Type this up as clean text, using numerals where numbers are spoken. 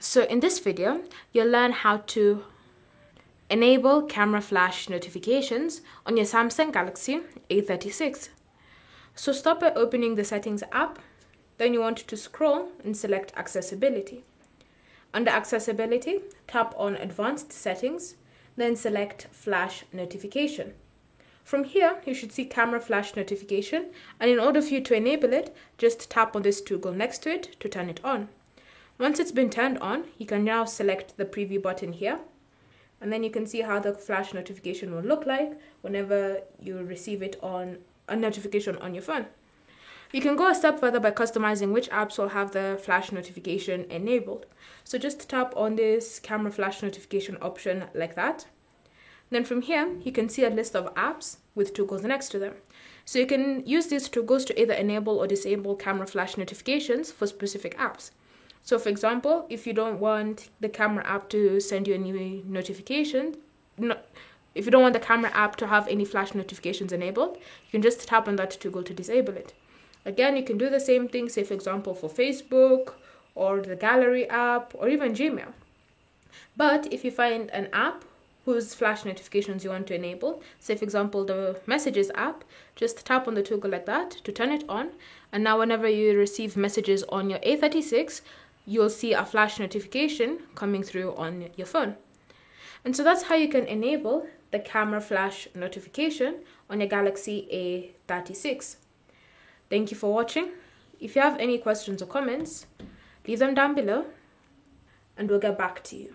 So in this video, you'll learn how to enable camera flash notifications on your Samsung Galaxy A36. So start by opening the Settings app. Then you want to scroll and select Accessibility. Under Accessibility, tap on Advanced Settings, then select Flash Notification. From here, you should see Camera Flash Notification, and in order for you to enable it, just tap on this toggle next to it to turn it on. Once it's been turned on, you can now select the preview button here, and then you can see how the flash notification will look like whenever you receive it on a notification on your phone. You can go a step further by customizing which apps will have the flash notification enabled. So just tap on this camera flash notification option like that. Then from here, you can see a list of apps with toggles next to them. So you can use these toggles to either enable or disable camera flash notifications for specific apps. So for example, if you don't want the camera app to send you any notification, if you don't want the camera app to have any flash notifications enabled, you can just tap on that toggle to disable it. Again, you can do the same thing, say for example, for Facebook or the Gallery app or even Gmail. But if you find an app whose flash notifications you want to enable, say for example the Messages app, just tap on the toggle like that to turn it on, and now whenever you receive messages on your A36, you'll see a flash notification coming through on your phone. And so that's how you can enable the camera flash notification on your Galaxy A36. Thank you for watching. If you have any questions or comments, leave them down below and we'll get back to you.